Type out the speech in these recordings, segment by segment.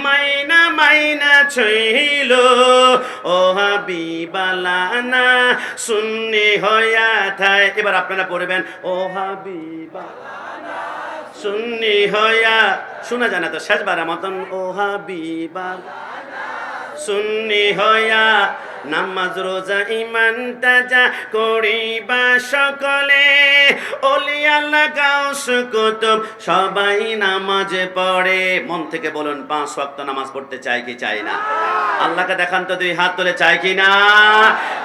মাইনা মাইনা soil ও হাবিবালানা সুন্নি হইয়া থায়। এবার আপনারা পড়বেন ও হাবিবা সুন্নি হইয়া, শোনা যায় না তো শেষবারের মতন ও হাবিবা সুন্নি হইয়া নামাজ রোজা ইমান তাজা করিবা সকলে। ওলি আল্লাহ গাউস কুতুব সবাই নামাজে পড়ে। মন থেকে বলুন 5 ওয়াক্ত নামাজ পড়তে চাই কি চাই না? আল্লাহকে দেখান তো 2 হাত তুলে চাই কি না?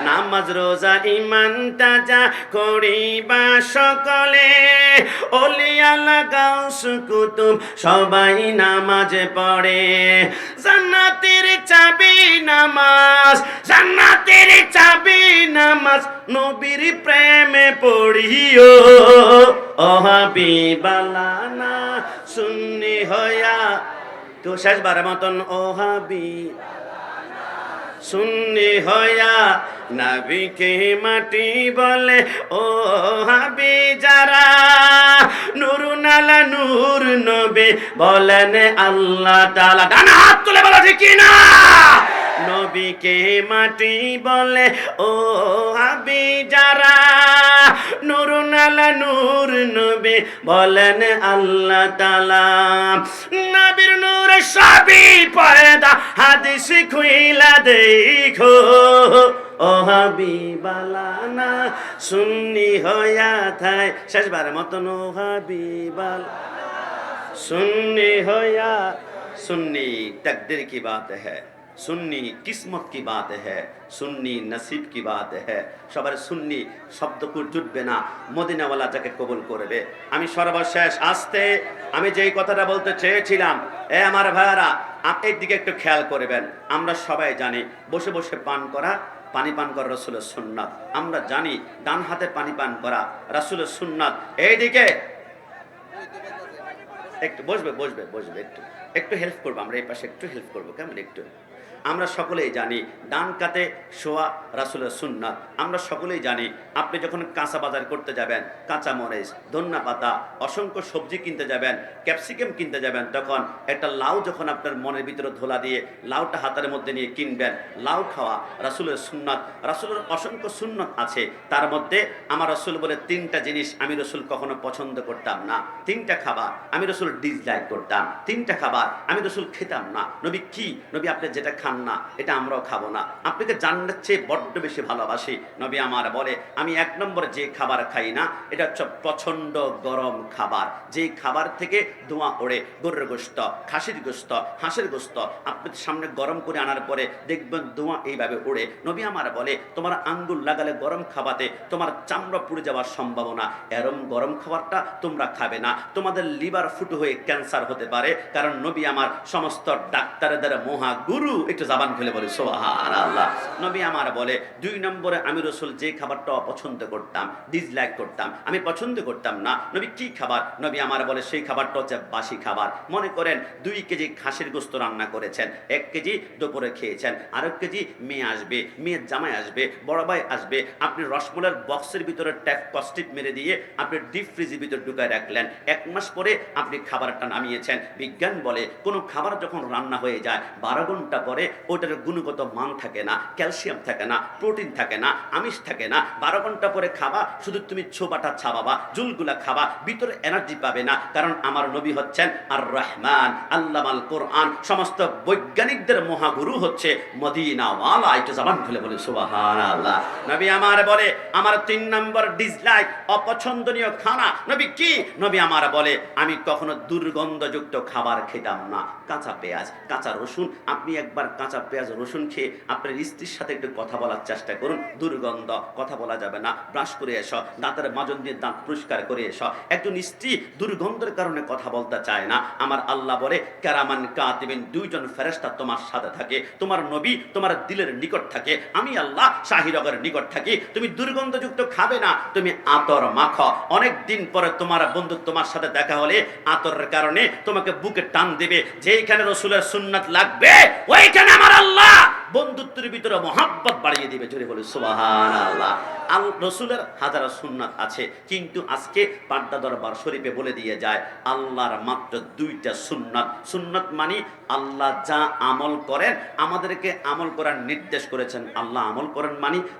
নামাজ রোজা ইমান তাজা করিবা সকলে। ওলি আল্লাহ গাউস কুতুব সবাই নামাজে পড়ে। জান্নাতের চাবি নামাজ, জান্নাতের চাবি নামাজ, নবীর প্রেমে পড়িও ও হাবিবালানা সুন্নি হইয়া। তো শেষবারের মতন ও হাবিবালানা সুন্নি হইয়া নবীকে মাটি বলে ও হাবি যারা। নূরুন আলা নূর নবী বলেন আল্লাহ তাআলা। ডান হাত তুলে বলো ঠিক না? নবীকে মাটি বলে ও হাবি যারা। নূরুন আলা নূর নবী বলেন আল্লাহ তাআলা। নবীর নূরে সবই পয়দা, হাদিস খুইলা দেখো ও হাবিবালানা সুন্নি হইয়া থায়। শেষবারের মতন ও হাবিবালানা সুন্নি হইয়া। सुन्नी तकदीर की बात है, सुन्नी किस्मत की बात है, सुन्नी नसीब की बात है। সবার সুন্নি শব্দকুট জুটবে না, মদিনাওয়ালা যাকে কবুল করবে। আমি সর্বশেষ আসতে আমি যেই কথাটা বলতে চেয়েছিলাম, এ আমার ভাইয়ারা এর দিকে একটু খেয়াল করবেন। আমরা সবাই জানি বসে বসে পান করা, পানি পান করা রাসূলের সুন্নাত। আমরা জানি ডান হাতে পানি পান করা রাসূলের সুন্নাত। এইদিকে একটু বসবে বসবে বসবে, একটু একটু হেল্প করবো, আমরা এই পাশে একটু হেল্প করবো, কেমন? একটু আমরা সকলেই জানি ডান কাতে শোয়া রাসূলের সুন্নাত। আমরা সকলেই জানি আপনি যখন কাঁচা বাজার করতে যাবেন, কাঁচা মরিচ, ধনিয়া পাতা, অসংখ্য সবজি কিনতে যাবেন, ক্যাপসিকাম কিনতে যাবেন, তখন একটা লাউ যখন আপনার মনের ভিতরে ধোলা দিয়ে লাউটা হাতের মধ্যে নিয়ে কিনবেন, লাউ খাওয়া রাসূলের সুন্নাত। রাসূলের অসংখ্য সুন্নাত আছে, তার মধ্যে আমার রাসূল বলে 3টা জিনিস আমি রাসূল কখনো পছন্দ করতাম না, 3টা খাবার আমি রাসূল ডিসলাইক করতাম, 3টা খাবার আমি রাসূল খেতাম না। নবী কি? নবী আপনি যেটা খান না এটা আমরাও খাবো না, আপনাকে জান্নাতের চেয়ে বড্ড বেশি ভালোবাসি। নবী আমার বলে আমি 1 নম্বরে যে খাবার খাই না এটা হচ্ছে প্রচন্ড গরম খাবার, যে খাবার থেকে ধোঁয়া ওড়ে, গরুর গোশত, খাসির গোশত, হাঁসের গোশত আপনাদের সামনে গরম করে আনার পরে দেখবেন ধোঁয়া এইভাবে ওড়ে। নবী আমার বলে তোমার আঙ্গুল লাগালে গরম খাবাতে তোমার চামড়া পুড়ে যাওয়ার সম্ভাবনা, এরম গরম খাবারটা তোমরা খাবে না, তোমাদের লিভার ফুটো হয়ে ক্যান্সার হতে পারে। কারণ নবী আমার সমস্ত ডাক্তারদের মহা গুরু। একটু জাবান খুলে বলি সুবহানাল্লাহ। নবী আমার বলে 2 নম্বরে আমি রাসূল যে খাবারটা অপছন্দ করতাম, ডিসলাইক করতাম, আমি পছন্দ করতাম না। নবী কি খাবার? নবী আমার বলে সেই খাবারটা হচ্ছে বাসি খাবার। মনে করেন 2 কেজি খাসির গোশত রান্না করেছেন, 1 কেজি দুপুরে খেয়েছেন, আর 1 কেজি মেয়ে আসবে, মেয়ের জামাই আসবে, বড় ভাই আসবে, আপনি রসমলাইয়ের বক্সের ভিতরে ট্যাপ কস্টিপ মেরে দিয়ে আপনি ডিপ ফ্রিজের ভিতরে ঢুকায় রাখলেন, 1 মাস পরে আপনি খাবারটা নামিয়েছেন। বিজ্ঞান বলে কোনো খাবার যখন রান্না হয়ে যায় 12 ঘন্টা পরে ওটার গুণগত মান থাকে না, ক্যালসিয়াম থাকে না, প্রোটিন থাকে না, আমিষ থাকে না। 12 ঘন্টা পরে খাবা, শুধু তুমি ছোবাটা ছাবাবা, জুলগুলা খাবা, ভিতরে এনার্জি পাবে না। কারণ আমার নবী হচ্ছেন আর রহমান আল্লামাল কোরআন, সমস্ত বৈজ্ঞানিকদের মহাগুরু হচ্ছে মদিনাওয়ালা। একটু জবান খুলে বলে সুবহানাল্লাহ। নবী আমার বলে আমার 3 নম্বর ডিসলাইক, অপছন্দনীয় খানা। নবী কি? নবী আমার বলে আমি কখনো দুর্গন্ধযুক্ত খাবার খেতাম না। কাঁচা পেঁয়াজ, কাঁচা রসুন, আপনি একবার কাঁচা পেঁয়াজ রসুন খেয়ে আপনার স্ত্রীর সাথে একটু কথা বলার চেষ্টা করুন, দুর্গন্ধ, কথা বলা যাবে না। ব্রাশ করে এসো, দাঁতের মাজন দিয়ে দাঁত পরিষ্কার করে এসো। একজন স্ত্রী দুর্গন্ধের কারণে কথা বলতে চায় না, আমার আল্লাহ বলে কেরামান কাতিবিন, 2 জন ফেরেশতা তোমার সাথে থাকে। তোমার নবী তোমার দিলের নিকট থাকে, আমি আল্লাহ শাহিরগের নিকট থাকি। তুমি দুর্গন্ধযুক্ত খাবে না, তুমি আতর মাখো। অনেক দিন পরে তোমার বন্ধু তোমার সাথে দেখা হলে আতরের কারণে তোমাকে বুকে টান দেবে, যেইখানে রাসূলের সুন্নাত লাগবে ওইখানে আমার আল্লাহ বন্ধুত্বের ভিতরে মহাব্বত বাড়িয়ে দিবে। জোরে বলে সুবহানাল্লাহ। রসুলের হাজার সুন্নাত আছে, কিন্তু আজকে পাড্ডা দরবার শরীফে বলে দিয়ে যায় আল্লাহর মাত্র 2টা সুন্নাত। সুন্নাত মানে আল্লাহ যা আমল করেন, আমাদেরকে আমল করার নির্দেশ করেছেন। আল্লাহ আমল করেন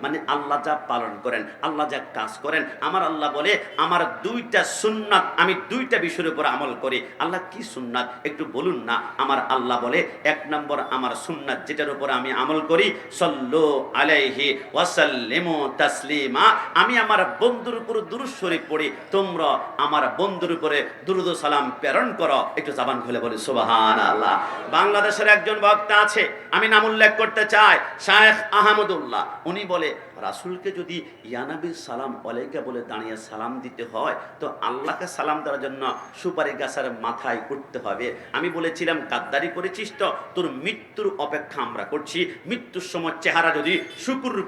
মানে আল্লাহ যা পালন করেন, আল্লাহ যা কাজ করেন, আমার আল্লাহ বলে আমার 2টা সুন্নাত, আমি 2টা বিষয়ের উপর আমল করি। আল্লাহ কি সুন্নাত একটু বলুন না। আমার আল্লাহ বলে 1 নম্বর আমার সুন্নাত যেটার উপর আমি আমল করি, সাল্লু আলাইহি ওয়াসাল্লিমু তাসলিমা, আমি আমার বন্ধুর উপর দুরূদ শরীফ পড়ি, তোমরা আমার বন্ধুর উপরে দুরূদ ও সালাম প্রেরণ করো। একটু জবান খুলে বলি সুবহানাল্লাহ। বাংলাদেশের একজন বক্তা আছে, আমি নাম উল্লেখ করতে চাই, শায়েখ আহমদুল্লাহ। উনি বলে রাসূলকে যদি ইয়া নবী সালাম আলাইকা বলে দাঁড়িয়ে সালাম দিতে হয়, তো আল্লাহকে সালাম দেওয়ার জন্য সুপারি গাছের মাথায় উঠতে হবে। আমি বলেছিলাম গাদ্দারি করেছিস তো, তোর মৃত্যুর অপেক্ষা আমরা করছি। মৃত্যুর সময় চেহারা যদি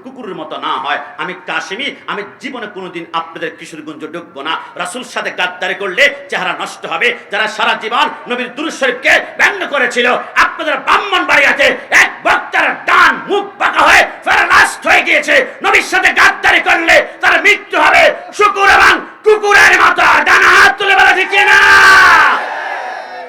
কুকুরের মতো না হয়, আমি কাশিমি, আমি জীবনে কোনোদিন আপনাদের কিশোরগঞ্জ ঢুকবো না। রাসূল সাথে গাদ্দারি করলে চেহারা নষ্ট হবে। যারা সারা জীবন নবীর দুরূদ শরীফকে ব্যঙ্গ করেছিল, আপনাদের ব্রাহ্মণবাড়িয়াতে এক বক্তার ডান মুখ বাঁকা হয়ে প্যারালাইজড হয়ে গিয়েছে। নবীর সাথে গাদ্দারি করলে তার মৃত্যু হবে শুকুর এবং কুকুরের মতো। ডানা হাত তুলে বলা ঠিক না?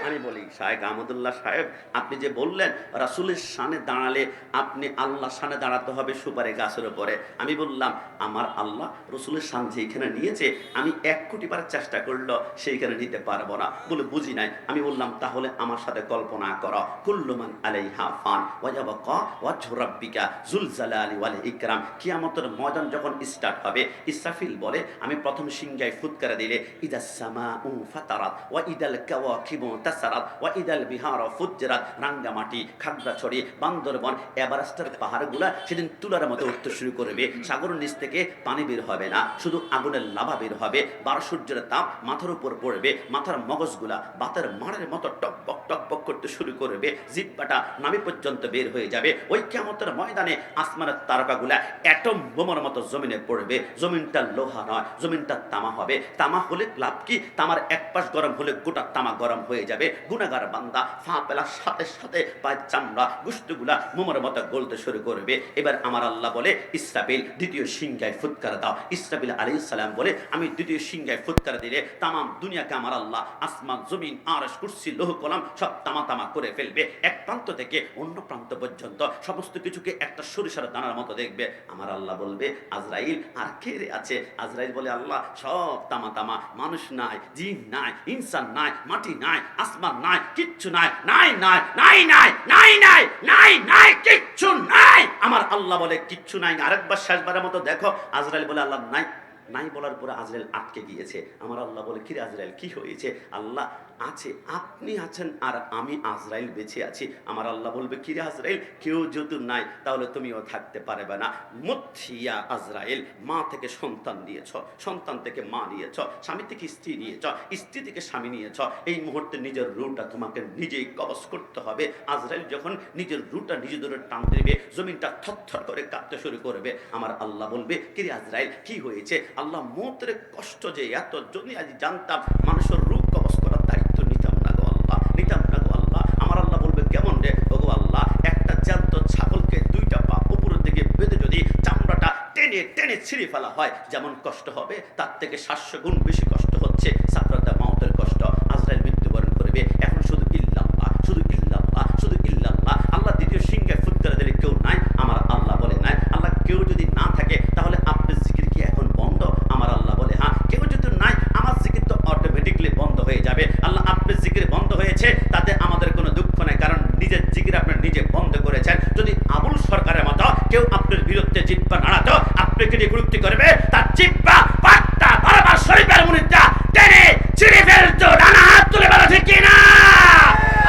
আমি বলি শায়েখ আহমদুল্লাহ সাহেব, আপনি যে বললেন রাসূলের শানে দাঁড়ালে আপনি আল্লাহর শানে দাঁড়াতে হবে সুপারি গাছের উপরে। আমি বললাম আমার আল্লাহ রসুলের শান যেখানে নিয়েছে, আমি 1 কোটি বার চেষ্টা করলো সেইখানে নিতে পারবো না। বলে বুঝি নাই। আমি বললাম তাহলে আমার সাথে কল্পনা করো, কুল্লু মান আলাইহা ফান ওয়া ইয়াবকা ওয়াজহু রাব্বিকা যুল জালালি ওয়াল ইকরাম। কিয়ামতের ময়দান যখন স্টার্ট হবে, ইসরাফিল বলে আমি প্রথম সিংহায় ফুৎকার দিলে ইদাস সামাউ ফাতারাত ওয়া ইদাল কাওয়াকিবু তাসারাত ওয়া ইদাল বিহারা ফুজ্জিরাত। রাঙ্গামাটি, খাগড়াছড়ি, বান্দরবন, এভারেস্টের পাহাড়গুলা সেদিন তুলার মতো উঠতে শুরু করবে। সাগরের নিচ থেকে পানি বের হবে না, শুধু আগুনের লাভা বের হবে। 12 সূর্যের তাপ মাথার উপর পড়বে, মাথার মগজগুলা বাতের মারের মতো টকবক টকবক করতে শুরু করবে। জিহ্বাটা নাভি পর্যন্ত বের হয়ে যাবে। ওই কিয়ামতের ময়দানে আসমানের তারকাগুলা অ্যাটম বোমার মতো জমিনে পড়বে। জমিনটা লোহা নয়, জমিনটা তামা হবে। তামা হলে লাভ কি? তামার এক পাশ গরম হলে গোটা তামা গরম হয়ে যাবে। গুনাহগার বান্দা ফা পেলার সাথে সাথে পায়ের চামড়া গোশতগুলা মোমের মতো গলতে শুরু করবে। এবার আমার আল্লাহ বলে ইসরাফিল দ্বিতীয় সিংহায় ফুৎকার দাও। ইসরাফিল আলাইহিস সালাম বলে আমি দ্বিতীয় সিংহায় ফুৎকার দিলে তামাম দুনিয়াকে আমার আল্লাহ আসমান, জমিন, আরশ, কুরসি, লৌহ কলম সব তামা তামা করে ফেলবে। এক প্রান্ত থেকে অন্য প্রান্ত পর্যন্ত সমস্ত কিছুকে একটা সরিষার দানার মতো দেখবে। আমার আল্লাহ বলবে আজরাইল আর কে রে আছে? আজরাইল বলে আল্লাহ সব তামা তামা, মানুষ নাই, জিন নাই, ইনসান নাই, মাটি নাই, আসমান নাই, কিচ্ছু নাই, নাই নাই নাই নাই নাই নাই নাই নাই কিচ্ছু নাই। আমার আল্লাহ বলে কিচ্ছু নাই। আরেকবার শেষবারের মতো দেখো। আজরাইল বলে আল্লাহ নাই নাই বলার পরে আজরাইল আটকে গিয়েছে। আমার আল্লাহ বলে কিরে আজরাইল কি হয়েছে? আল্লাহ আছে, আপনি আছেন আর আমি আজরাইল বেঁচে আছি। আমার আল্লাহ বলবে কিরে আজরাইল, কেউ যদি নাই তাহলে তুমিও থাকতে পারবে না। মুথিয়া আজরাইল, মা থেকে সন্তান নিয়েছ, সন্তান থেকে মা নিয়েছ, স্বামী থেকে স্ত্রী নিয়েছ, স্ত্রী থেকে স্বামী নিয়েছ। এই মুহূর্তে নিজের রুটা তোমাকে নিজেই কবজ করতে হবে। আজরাইল যখন নিজের রুটা নিজে ধরে টান দেবে, জমিনটা থরথর করে কাঁপতে শুরু করবে। আমার আল্লাহ বলবে কিরে আজরাইল কি হয়েছে? আল্লাহ মৌতের কষ্ট যে এত, যদি আজ জানতাম মানুষের রূপ কবজ করার দায়িত্ব নিতাম না গো আল্লাহ, নিতাম না গো আল্লাহ। আমার আল্লাহ বলবে কেমন রে? ওগো আল্লাহ, একটা জ্যান্ত ছাগলকে 2টা পা উপরের দিকে বেঁধে যদি চামড়াটা টেনে টেনে ছিঁড়ে ফেলা হয়, যেমন কষ্ট হবে তার থেকে 700 গুণ বেশি কষ্ট হচ্ছে সাকরাতে মওতের কষ্ট। আজরাইল মৃত্যুবরণ করবে। এখন শুধু ইল্লাল্লাহ, শুধু ইল্লাল্লাহ, শুধু ইল্লাল্লাহ। আল্লাহ দ্বিতীয় সিংহে ফুৎকার দিলে কেউ নাই? আমার আল্লাহ বলে নাই। আল্লাহ কেউ যদি না থাকে তাহলে আপনার জিকির কি এখন বন্ধ? আমার আল্লাহ বলে হ্যাঁ। কেউ যদি নাই, আমার জিকির তো অটোমেটিকলি বন্ধ হয়ে যাবে। আল্লাহ আপনার জিকির বন্ধ হয়েছে তাতে আমাদের কোনো দুঃখ নাই, কারণ নিজের জিকির আপনি নিজে বন্ধ করেছেন। যদি আবুল সরকারের মতো কেউ আপনার বিরুদ্ধে জিহ্বা নাড়াতো, আপনাকে নিয়ে গুরুত্ব করবে, তার জিহ্বা পাট্টা বারবার শরীফের মুনিদটা টেনে ছিঁড়ে ফেলতো। ডানা হাত তুলে বলা ঠিক কিনা?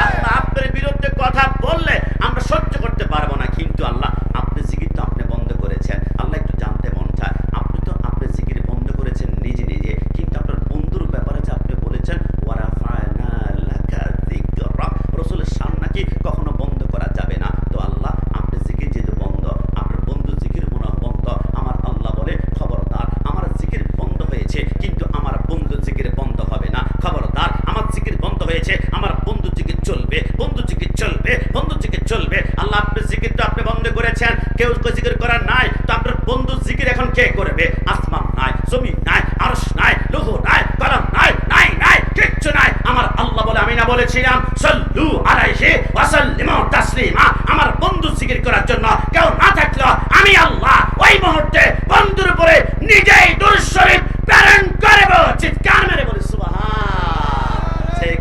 আল্লাহ আপনার বিরুদ্ধে কথা বললে আমরা সহ্য করতে পারবো না, কিন্তু আল্লাহ আপনি জিকির তো আপনি বন্ধ করেছেন। আল্লাহ একটু জানতে মন চায়, আপনি তো আপনার জিকির বন্ধ করেছেন নিজে নিজে, কিন্তু আপনার বন্ধুর ব্যাপারে যে আপনি বলেছেন ওয়ারাফা'না লাকা যিকরাক, রাসূলের শান নাকি কখনো বন্ধ করা যাবে না। তো আল্লাহ আপনি জিকির যেহেতু বন্ধ, আপনার বন্ধু জিকির মনে বন্ধ। আমার আল্লাহ বলে খবরদার, আমার জিকির বন্ধ হয়েছে কিন্তু আমার বন্ধু জিকির বন্ধ হবে না। খবরদার, আমার জিকির বন্ধ হয়েছে, আমার বন্ধু জিকির চলবে, বন্ধু জিকির চলবে, বন্ধু জিকির চলবে। আল্লাহ আপনি জিকির তো আপনি বন্ধ করে কেউ জিকির করার নাই, তো আপনার বন্ধু জিকির এখন কে করবে? আসমান নাই, জমিন নাই, আরশ নাই, লৌহ নাই, কলম নাই, নাই নাই কিচ্ছু নাই। আমার আল্লাহ বলে, আমি না বলেছিলাম সাল্লু আলাইহি ওয়া সাল্লিমু তাসলিমা? আমার বন্ধু জিকির করার জন্য কেউ না থাকলো আমি আল্লাহ ওই মুহূর্তে বন্ধুর উপরে নিজেই দুরূদ শরীফ প্রেরণ করব। চিৎকার মেরে বলি সুবহান। ঠিক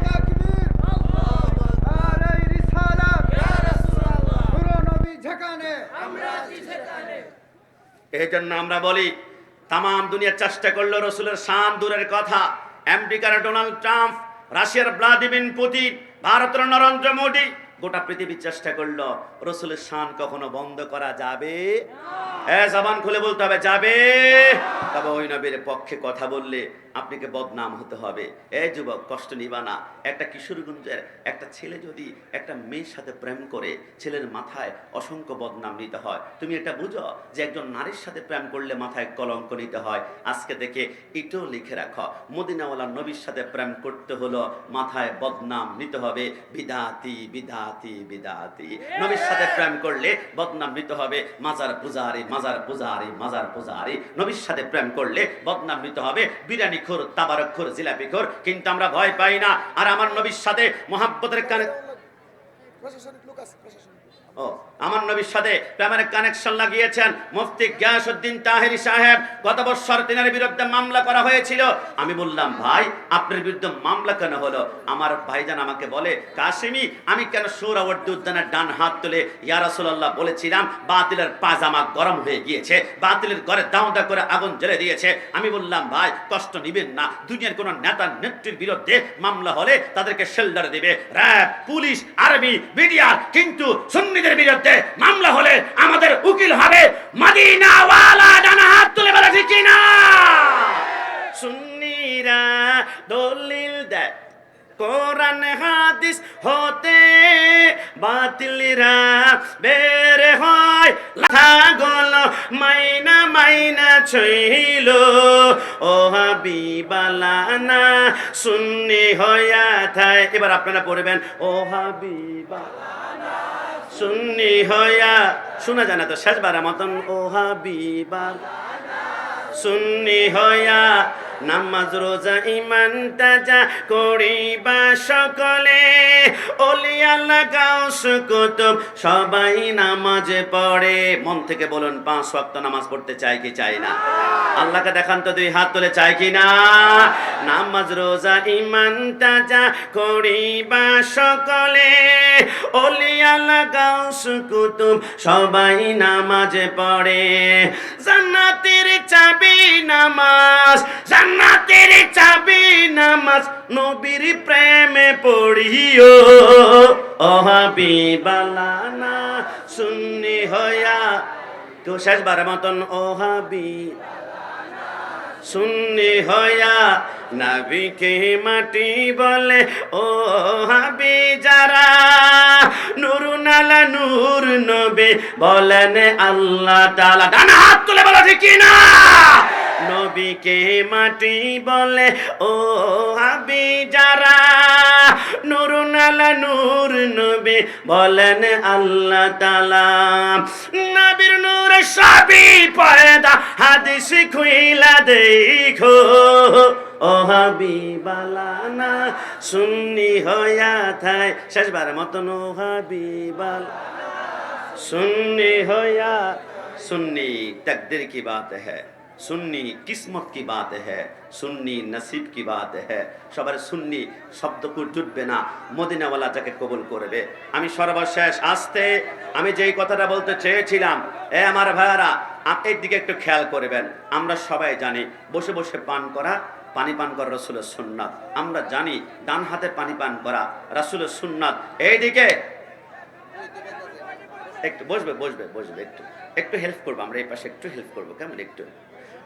এই জন্য আমরা বলি, তাম দুনিয়া চেষ্টা করলো রসুলের শান দূরের কথা, আমেরিকার ডোনাল্ড ট্রাম্প, রাশিয়ার ভ্লাদিমির পুতিন, ভারতের নরেন্দ্র মোদী, গোটা পৃথিবী চেষ্টা করলো রসুলের শান কখনো বন্ধ করা যাবে? জবান খুলে বলতে হবে যাবে। তবে ওই নবীর পক্ষে কথা বললে আপনাকে বদনাম হতে হবে। এই যুবক, কষ্ট নিবা না। একটা কিশোরগঞ্জের একটা ছেলে যদি একটা মেয়ের সাথে প্রেম করে, ছেলের মাথায় অসংখ্য বদনাম নিতে হয়। তুমি এটা বুঝো যে একজন নারীর সাথে প্রেম করলে মাথায় কলঙ্ক নিতে হয়। আজকে থেকে এটাও লিখে রাখো, মদিনাওয়ালা নবীর সাথে প্রেম করতে হলো মাথায় বদনাম নিতে হবে। বিদাতি বিদাতি বিদাতি। নবীর সাথে প্রেম করলে বদনাম নিতে হবে মাজার পূজারি, মাজার পূজারি, মাজার পূজারি। নবীর সাথে প্রেম করলে বদনাম নিতে হবে বিরিয়ানি খোর, তাবারক খোর, জিলাপি খোর। কিন্তু আমরা ভয় পাই না। আর আমার নবীর সাথে মোহাব্বতের কানে আমার নবীর সাথে প্রেমের কানেকশন লাগিয়েছেন মুফতি গিয়াসউদ্দিন তাহেরি সাহেব। গত বছর তিনার বিরুদ্ধে মামলা করা হয়েছিল। আমি বললাম, ভাই আপনার বিরুদ্ধে মামলা কেন হলো? আমার ভাইজান আমাকে বলে, কাশিমি আমি কেন সুরাওয়ার্দী উদ্যানের ডান হাত তুলে ইয়া রাসূলুল্লাহ বলেছিলাম বাতিলের পাজামা গরম হয়ে গিয়েছে, বাতিলের ঘরে দাউদা করে আগুন জ্বেলে দিয়েছে। আমি বললাম, ভাই কষ্ট নিবেন না, দুনিয়ার কোন নেতা নেত্রীর বিরুদ্ধে মামলা হলে তাদেরকে শেল্টার দিবে র‍্যাব, পুলিশ, আর্মি, মিডিয়া। কিন্তু সুন্নিদের বিরুদ্ধে মামলা হলে আমাদের উকিল হবে মদিনাওয়ালা। ডানা হাত তুলে বলে ঠিক না? সুন্নিরা দলিল দেয় কোরআন হাদিস হতে, বাতিলরা বের হয় ছাগল মাইনা মাইনা ছইল। ও হাবিবালানা সুন্নি হইয়া থাই। এবার আপনারা পড়বেন, ও হাবিবালানা সুন্নি হইয়া। শোনা যায় না তো শেষবার মতন, ও হাবিবালানা সুন্নি হইয়া নামাজ রোজা ইমান তাজা করিবা সকলে। ওলিয়া গাউস কুতুব সবাই নামাজ পড়ে। মন থেকে বলুন, 5 ওয়াক্ত নামাজ পড়তে চাই কি চাই না? আল্লাহকে দেখান তো, 2 হাত তুলে চাই কি না? নামাজ রোজা ইমান তাজা করিবা সকলে। ওলিয়া গাউস কুতুব সবাই নামাজ পড়ে। জান্নাতের চাবি নামাজ, জান্নাতের চাবি নামাজ, নবীর প্রেমে পড়িও। ও হাবিবালানা সুন্নি হইয়া। তো শেষবার মতন, ও হাবিবালানা সুন্নি হইয়া নবীকে মাটি বলে। ও হাবি যারা নুরুন আলা নূর নবী বলেন আল্লাহ তাআলা। ডানা হাত তুলে বলো ঠিক না? নবীকে মাটি বলে। ও হাবি যারা নুরুন আলা নূর নবী বলেন আল্লাহ তাআলা। নবীর নূরে সবই পয়দা, হাদিস খুইলা দেখো। ও হাবিবালানা সুন্নি হইয়া থাই। শেষবার মতন, ও হাবিবালানা সুন্নি হইয়া। सुन्नी तकदीर की बात है, सुन्नी किस्मत की बात है, सुन्नी नसीब की बात है। সবার সুন্নি শব্দকে জুটবে না, মদিনাওয়ালা যাকে কবুল করবে। আমি সর্বশেষ আসতে আমি যেই কথাটা বলতে চেয়েছিলাম, আমার ভাইয়ারা এই দিকে একটু খেয়াল করবেন। আমরা সবাই জানি বসে বসে পানি পান করা রাসূলের সুন্নাত। আমরা জানি ডান হাতে পানি পান করা রাসূলের সুন্নাত। এইদিকে একটু বসবে একটু হেল্প করবো, আমরা এই পাশে একটু হেল্প করবো, কেমন? একটু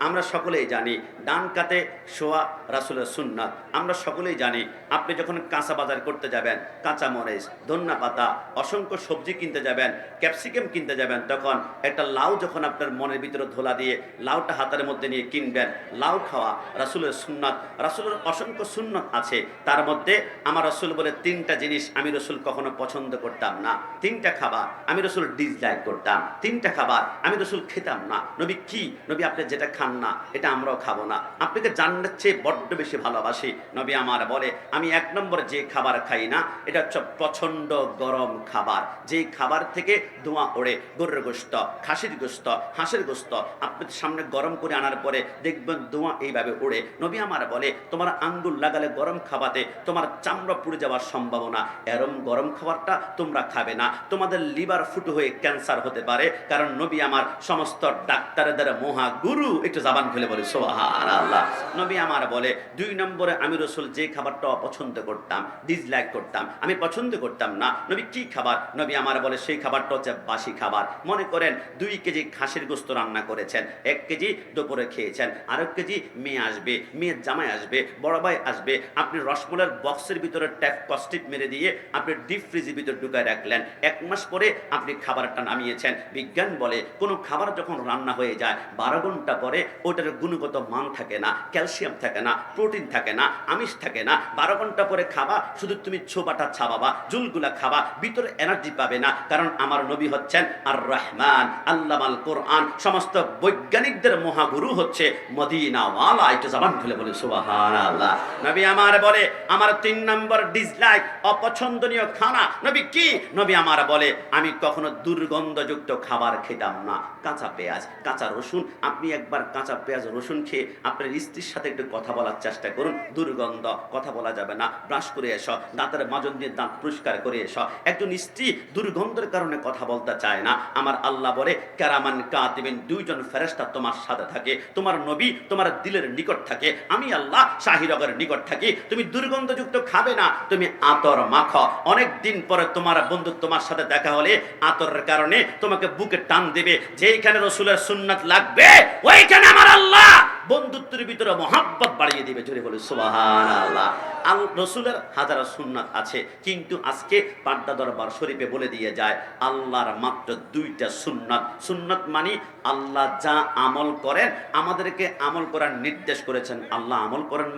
আমরা সকলেই জানি ডান কাতে শোয়া রাসূলের সুন্নাত। আমরা সকলেই জানি আপনি যখন কাঁচা বাজার করতে যাবেন, কাঁচা মরিচ, ধনিয়া পাতা, অসংখ্য সবজি কিনতে যাবেন, ক্যাপসিকাম কিনতে যাবেন, তখন একটা লাউ যখন আপনার মনের ভিতরে ধোলা দিয়ে লাউটা হাতের মধ্যে নিয়ে কিনবেন, লাউ খাওয়া রাসূলের সুন্নাত। রাসূলের অসংখ্য সুন্নাত আছে, তার মধ্যে আমার রাসূল বলে তিনটা জিনিস আমি রাসূল কখনো পছন্দ করতাম না, তিনটা খাবার আমি রাসূল ডিসলাইক করতাম, তিনটা খাবার আমি রাসূল খেতাম না। নবী কি? নবী আপনি যেটা খান না এটা আমরাও খাবো না, আপনাকে জান্নাতের চেয়ে বড্ড বেশি ভালোবাসি। নবী আমার বলে আমি এক নম্বর যে খাবার খাই না এটা হচ্ছে প্রচন্ড গরম খাবার, যেই খাবার থেকে ধোঁয়া ওড়ে, গরুর গোশত, খাসির গোশত, হাঁসের গোশত আপনার সামনে গরম করে আনার পরে দেখবেন ধোঁয়া এইভাবে ওড়ে। নবী আমার বলে তোমার আঙ্গুল লাগালে গরম খাবাতে তোমার চামড়া পুড়ে যাওয়ার সম্ভাবনা, এরম গরম খাবারটা তোমরা খাবে না, তোমাদের লিভার ফুটো হয়ে ক্যান্সার হতে পারে। কারণ নবী আমার সমস্ত ডাক্তারদের মহাগুরু। একটু জাবান খুলে বলে সুবহানাল্লাহ। নবী আমার বলে দুই নম্বরে আমি রাসূল যে খাবারটা অপছন্দ করতাম, ডিসলাইক করতাম, আমি পছন্দ করতাম না, নবী কি খাবার? নবী আমার বলে সেই খাবারটা হচ্ছে বাসি খাবার। মনে করেন 2 কেজি খাসির গোশত রান্না করেছেন, 1 কেজি দুপুরে খেয়েছেন, আর 1 কেজি মেয়ে আসবে, মেয়ের জামাই আসবে, বড় ভাই আসবে, আপনি রসমলাইয়ের বক্সের ভিতরে ট্যাপ কস্টিপ মেরে দিয়ে আপনি ডিপ ফ্রিজের ভিতরে ঢুকায় রাখলেন, 1 মাস পরে আপনি খাবারটা নামিয়েছেন। বিজ্ঞান বলে কোনো খাবার যখন রান্না হয়ে যায় 12 ঘন্টা পরে ওটার গুণগত মান থাকে না, ক্যালসিয়াম থাকে না, প্রোটিন থাকে না, আমিষ থাকে না। 12 ঘন্টা পরে খাবা, শুধু তুমি ছোবাটা ছাবাবা, জুলগুলা খাবা, ভিতরে এনার্জি পাবে না। কারণ আমার নবী হচ্ছেন আর রহমান আল্লামাল কোরআন, সমস্ত বৈজ্ঞানিকদের মহাগুরু হচ্ছে মদিনাওয়ালা। একটু জবান খুলে বলে সুবহানাল্লাহ। নবী আমার বলে আমার 3 নম্বর ডিসলাইক, অপছন্দনীয় খানা। নবী কি? নবী আমার বলে আমি কখনো দুর্গন্ধযুক্ত খাবার খেতাম না। কাঁচা পেঁয়াজ, কাঁচা রসুন, আপনি একবার কাঁচা পেঁয়াজ রসুন খেয়ে আপনার স্ত্রীর সাথে একটু কথা বলার চেষ্টা করুন, দুর্গন্ধ, কথা বলা যাবে না, ব্রাশ করে এসো, দাঁতের মাজন দিয়ে দাঁত পরিষ্কার করে এসো। একজন স্ত্রী দুর্গন্ধের কারণে কথা বলতে চায় না, আমার আল্লাহ বলে কেরামান কাতিবিন, 2 জন ফেরেশতা তোমার সাথে থাকে, তোমার নবী তোমার দিলের নিকট থাকে, আমি আল্লাহ শাহিরগের নিকট থাকি। তুমি দুর্গন্ধযুক্ত খাবে না, তুমি আতর মাখো। অনেক দিন পরে তোমার বন্ধু তোমার সাথে দেখা হলে আতরের কারণে তোমাকে বুকে টান দেবে, যেইখানে রাসূলের সুন্নাত লাগবে ওইখানে আমার আল্লাহ বন্ধুত্বের ভিতরে মহাব্বত বাড়িয়ে দিবে। জোরে বলে সুবহানাল্লাহ। আল রাসূলের হাজার সুন্নাত আছে, কিন্তু আজকে পাড্ডা দরবার শরীফে বলে দিয়ে যায় আল্লাহর মাত্র 2টা সুন্নাত। সুন্নাত মানে আল্লাহ যা আমল করেন, আমাদেরকে আমল করার নির্দেশ করেছেন। আল্লাহ আমল করেন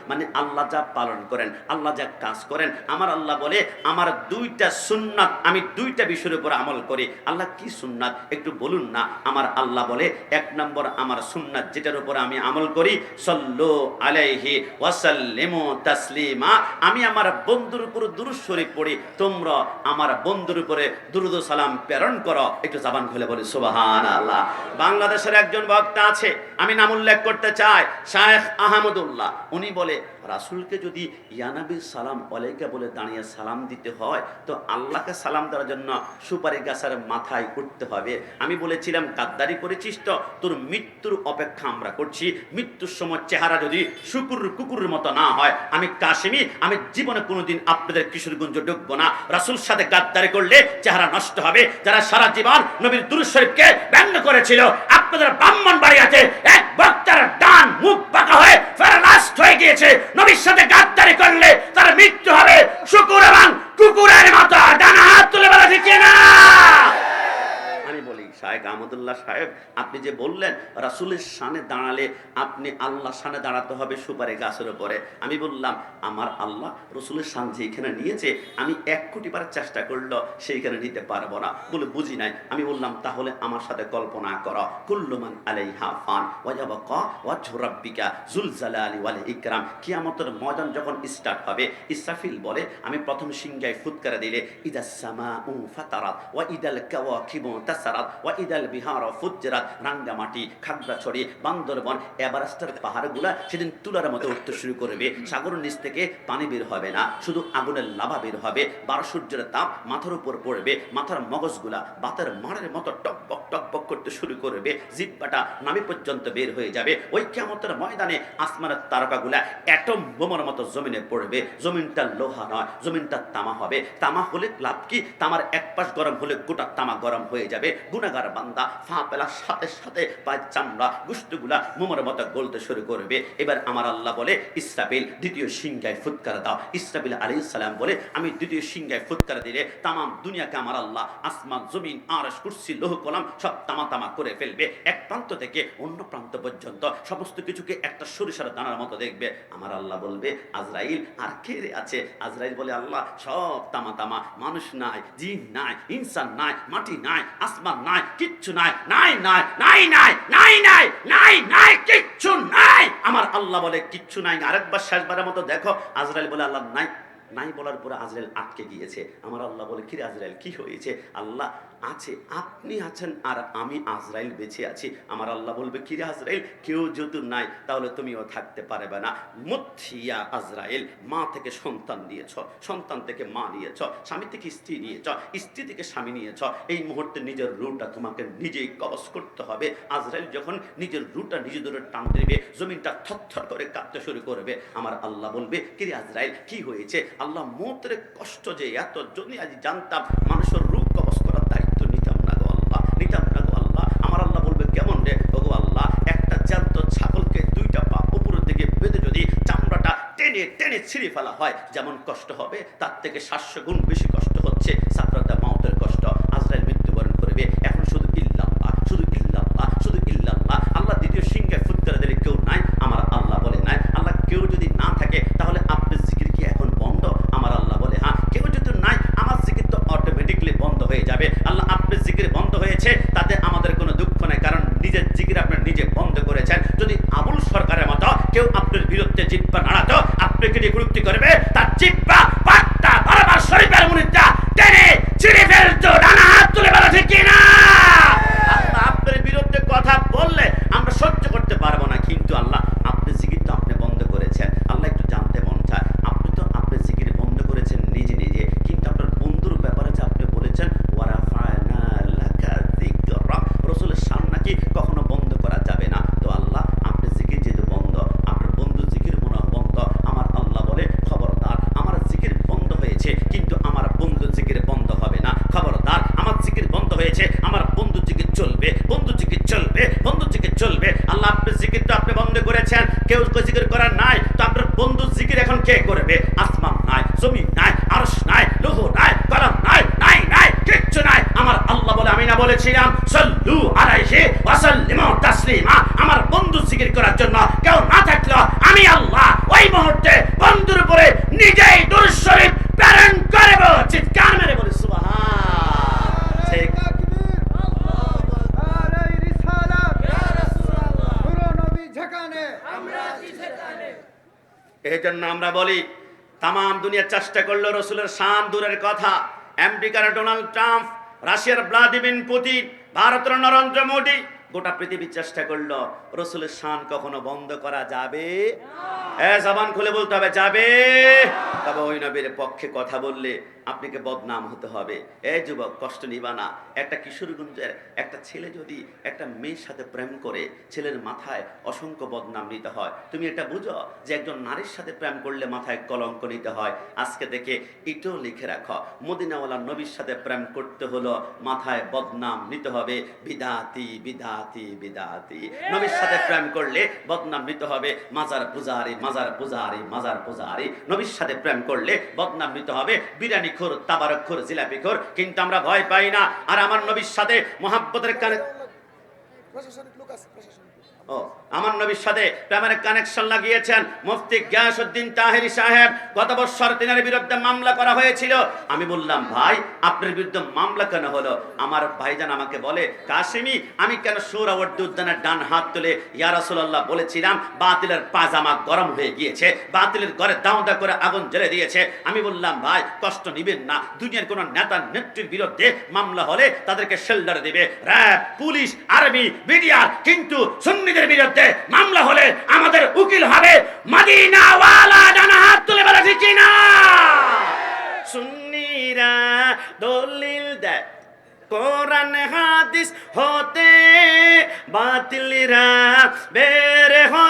মানে আল্লাহ যা পালন করেন, আল্লাহ যা কাজ করেন, আমার আল্লাহ বলে আমার 2টা সুন্নাত, আমি 2টা বিষয়ের উপর আমল করি। আল্লাহ কি সুন্নাত একটু বলুন না। আমার আল্লাহ বলে 1 নম্বর আমার সুন্নাত যেটার উপর আমি আমল করি, সাল্লু আলাইহি ওয়াসাল্লিমু তাসলিমা, আমি আমার বন্ধুর উপর দুরূদ শরীফ পড়ি, তোমরা আমার বন্ধুর উপরে দুরূদ ও সালাম প্রেরণ করো। একটু জবান খুলে বলি সুবহানাল্লাহ। বাংলাদেশের একজন বক্তা আছে, আমি নাম উল্লেখ করতে চাই, শায়েখ আহমদুল্লাহ। উনি বলে রাসূলকে যদি ইয়া নবী সালাম আলাইকা বলে দাঁড়িয়ে সালাম দিতে হয় তো আল্লাহকে সালাম দেওয়ার জন্য সুপারি গাছের মাথায় উঠতে হবে। আমি বলেছিলাম গাদ্দারি করেছিস তো, তোর মৃত্যুর অপেক্ষা আমরা করছি। মৃত্যুর সময় চেহারা যদি কুকুরের মতো না হয়, আমি কাশিমি, আমি জীবনে কোনোদিন আপনাদের কিশোরগঞ্জ ঢুকবো না। রাসূলের সাথে গাদ্দারি করলে চেহারা নষ্ট হবে। যারা সারা জীবন নবীর দুরূদ শরীফকে ব্যঙ্গ করেছিল, আপনাদের ব্রাহ্মণবাড়িয়াতে এক বক্তার ডান মুখ বাঁকা হয়ে প্যারালাইজড হয়ে গিয়েছে। নবীর সাথে গাদ্দারি করলে তার মৃত্যু হবে শুকুর এবং কুকুরের মতো। ডানা হাত তুলে বলা ঠিক না? আমি বলি শায়েখ আহমদুল্লাহ সাহেব, আপনি যে বললেন রাসূলের শানে দাঁড়ালে আপনি আল্লাহর শানে দাঁড়াতে হবে সুপারি গাছের উপরে। আমি বললাম আমার আল্লাহ রাসূলের শান যেখানে নিয়েছে আমি 1 কোটি বার চেষ্টা করলো সেইখানে নিতে পারবো না। বলে বুঝি নাই। আমি বললাম তাহলে আমার সাথে কল্পনা করো, কুল্লু মান আলাইহা ফান ওয়া ইয়াবকা ওয়াজহু রাব্বিকা যুল জালালি ওয়াল ইকরাম। কিয়ামতের ময়দান যখন স্টার্ট হবে, ইসরাফিল বলে আমি প্রথম সিংহায় ফুৎকার দিলে ইদাস সামাউ ফাতারাত ওয়া ইদাল কাওয়াকিবু তাসারাত ওয়া ইদাল বিহার ফুজ্জিরাত, রাঙ্গামাটি, খাগড়াছড়ি, বান্দরবন, এভারেস্টের পাহাড়গুলা সেদিন তুলার মতো উঠতে শুরু করবে। সাগরের নিচ থেকে পানি বের হবে না, শুধু আগুনের লাভা বের হবে। 12 সূর্যের তাপ মাথার উপর পড়বে, মাথার মগজগুলা বাতের মারের মতো টকবক টকবক করতে শুরু করবে, জিহ্বাটা নামি পর্যন্ত বের হয়ে যাবে। ওই কিয়ামতের ময়দানে আসমানের তারকাগুলা অ্যাটম বোমার মতো জমিনে পড়বে। জমিনটা লোহা নয়, জমিনটা তামা হবে। তামা হলে লাভ কি? তামার এক পাশ গরম হলে গোটা তামা গরম হয়ে যাবে। গুনাহগার বান্দা ফা পেলার সাথে সাথে পায়ের চামড়া গোশতগুলা মোমের মতো গলতে শুরু করবে। এবার আমার আল্লাহ বলে, ইসরাফিল দ্বিতীয় সিংহায় ফুৎকার দাও। ইসরাফিল আলাইহিস সালাম বলে, আমি দ্বিতীয় সিংহায় ফুৎকার দিলে তাম দুনিয়াকে আমার আল্লাহ, আসমান জমিন আরশ কুরসি লৌহ কলম সব তামা তামা করে ফেলবে। এক প্রান্ত থেকে অন্য প্রান্ত পর্যন্ত সমস্ত কিছুকে একটা সরিষার দানার মতো দেখবে। আমার আল্লাহ বলবে, আজরাইল আর কে আছে? আজরাইল বলে, আল্লাহ সব তামা তামা, মানুষ নাই, জিন নাই, ইনসান নাই, মাটি নাই, আসমান নাই, কিচ্ছু নাই, নাই নাই নাই নাই নাই নাই নাই নাই কিচ্ছু নাই। আমার আল্লাহ বলে, কিচ্ছু নাই। আরেকবার শেষবারের মতো দেখো। আজরাইল বলে, আল্লাহ নাই। নাই বলার পরে আজরাইল আটকে গিয়েছে। আমার আল্লাহ বলে, কিরে আজরাইল কি হয়েছে? আল্লাহ আছে, আপনি আছেন আর আমি আজরাইল বেঁচে আছি। আমার আল্লাহ বলবে, কিরে আজরাইল, কেউ যেহেতু নাই তাহলে তুমিও থাকতে পারবে না। মুথিয়া আজরাইল, মা থেকে সন্তান নিয়েছ, সন্তান থেকে মা নিয়েছ, স্বামী থেকে স্ত্রী নিয়েছ, স্ত্রী থেকে স্বামী নিয়েছ। এই মুহূর্তে নিজের রুটা তোমাকে নিজেই কবজ করতে হবে। আজরাইল যখন নিজের রুটা নিজে ধরে টান দেবে, জমিনটা থরথর করে কাঁপতে শুরু করবে। আমার আল্লাহ বলবে, কিরে আজরাইল কি হয়েছে? আল্লাহ মৌতের কষ্ট যে এত, যদি আজ জানতাম মানুষের রূপ কবজ করার দায়িত্ব নিতাম না গো আল্লাহ, নিতাম না গো আল্লাহ। আমার আল্লাহ বলবে, কেমন রে গো আল্লাহ? একটা জ্যান্ত ছাগলকে দুইটা পা উপরের দিকে বেঁধে যদি চামড়াটা টেনে টেনে ছিঁড়ে ফেলা হয় যেমন কষ্ট হবে, তার থেকে 700 গুণ বেশি কষ্ট হচ্ছে সাকরাতে মওতের কষ্ট। আজরাইল মৃত্যুবরণ করবে। এখন শুধু ইল্লাল্লাহ, শুধু ইল্লাল্লাহ, শুধু ইল্লাল্লাহ। আল্লাহ দ্বিতীয় সিংহায় ফুৎকার দিলে কেউ নাই? আমার আল্লাহ বলে নাই। আল্লাহ কেউ যদি না থাকে তাহলে আপনার জিকির কি এখন বন্ধ? আমার আল্লাহ বলে, হ্যাঁ, কেউ যদি নাই আমার জিকির তো অটোমেটিকলি বন্ধ হয়ে যাবে। আল্লাহ আপনার জিকির বন্ধ হয়েছে তাতে আমাদের কোনো দুঃখ নেই, কারণ নিজের জিকির আপনার নিজে বন্ধ করেছেন। যদি আবুল সরকারের মতো কেউ আপনার বিরুদ্ধে জিহ্বা নাড়াতো, আপনাকে নিয়ে কুরুক্তি করবে, তার জিহ্বা পাট্টা বারবার শরীফের মুনিদটা টেনে ছিঁড়ে ফেলতো। ডানা হাত তুলে বলা ঠিক কিনা? আল্লাহ আপনার বিরুদ্ধে কথা বললে আমরা সহ্য করতে পারবো না, কিন্তু আল্লাহ আপনি জিকির তো আপনি বন্ধ করেছেন। আল্লাহ একটু জানতে মন চায়, আপনি তো আপনার জিকির বন্ধ করেছেন নিজে নিজে, কিন্তু আপনার বন্ধুর ব্যাপারে যে আপনি বলেছেন ওয়ারাফা'না লাকা যিকরা, রাসূলের শান নাকি কখনো বন্ধ করা যাবে না। তো আল্লাহ আপনার জিকির যেহেতু বন্ধ, আপনার বন্ধু জিকির মনে বন্ধ। আমার আল্লাহ বলে, খবরদার, আমার জিকির বন্ধ হয়েছে কিন্তু আমার বন্ধু জিকির বন্ধ হবে না। খবরদার, আমার জিকির বন্ধ হয়েছে, আমার বন্ধু জিকির চলবে, বন্ধু জিকির চলবে, বন্ধু জিকির চলবে। আল্লাহ আপনার জিকির তো আপনি বন্ধ করেছেন, কেউ জিকির করার নাই, তো আপনার বন্ধু জিকির এখন কে করবে? আসমান নাই, জমিন নাই, আরশ নাই, লৌহ নাই, কলম নাই, নাই নাই কিচ্ছু নাই। আমার আল্লাহ বলে, আমি না বলেছিলাম সাল্লু আলাইহি ওয়া সাল্লিমু তাসলিমা? আমার বন্ধু জিকির করার জন্য কেউ না থাকলো আমি আল্লাহ ওই মুহূর্তে বন্ধুর উপরে নিজেই দুরূদ শরীফ প্রেরণ করব। চিৎকার মেরে বলি সুবহান। ঠিক এই জন্য আমরা বলি, তাম দুনিয়া চেষ্টা করলো রসুলের শান দূরের কথা। আমেরিকার ডোনাল্ড ট্রাম্প, রাশিয়ার ভ্লাদিমির পুতিন, ভারতের নরেন্দ্র মোদী, গোটা পৃথিবী চেষ্টা করলো, রসুলের শান কখনো বন্ধ করা যাবে? জবান খুলে বলতে হবে, যাবে। তবে ওই নবীর পক্ষে কথা বললে আপনাকে বদনাম হতে হবে। এই যুবক, কষ্ট নিবা না। একটা কিশোরগঞ্জের একটা ছেলে যদি একটা মেয়ের সাথে প্রেম করে, ছেলের মাথায় অসংখ্য বদনাম নিতে হয়। তুমি এটা বুঝো যে একজন নারীর সাথে প্রেম করলে মাথায় কলঙ্ক নিতে হয়। আজকে থেকে এটাও লিখে রাখো, মদিনাওয়ালা নবীর সাথে প্রেম করতে হলো মাথায় বদনাম নিতে হবে। বিদাতি বিদাতি বিদাতি। নবীর সাথে প্রেম করলে বদনাম নিতে হবে মাজার পূজারি, মাজার পূজারি, মাজার পূজারি। নবীর সাথে প্রেম করলে বদনাম নিতে হবে বিরিয়ানি খোর, তাবারক খোর, জিলাপি খোর। কিন্তু আমরা ভয় পাই না। আর আমার নবীর সাথে মহাব্বতের কানে আমার নবীর সাথে প্রেমের কানেকশন লাগিয়েছেন মুফতি গিয়াসউদ্দিন তাহেরি সাহেব। গত বছর তিনার বিরুদ্ধে মামলা করা হয়েছিল। আমি বললাম, ভাই আপনার বিরুদ্ধে মামলা কেন হলো? আমার ভাইজান আমাকে বলে, কাশিমি, আমি কেন সোহরাওয়ার্দী উদ্যানের ডান হাত তুলে ইয়া রাসূলুল্লাহ বলেছিলাম বাতিলের পাজামা গরম হয়ে গিয়েছে, বাতিলের ঘরে দাও দাও করে আগুন জ্বেলে দিয়েছে। আমি বললাম, ভাই কষ্ট নিবেন না, দুনিয়ার কোন নেতা নেত্রীর বিরুদ্ধে মামলা হলে তাদেরকে শেল্টার দিবে র‍্যাব, পুলিশ, আর্মি, বিডিআর, কিন্তু সুন্নিদের বিরুদ্ধে মামলা হলে আমাদের উকিল হবে মদিনাওয়ালা। ডান হাত তুলে বলা ঠিক না? সুন্নিরা দলিল দেয় কোরআন হাদিস হতে, বাতিলরা বের হয়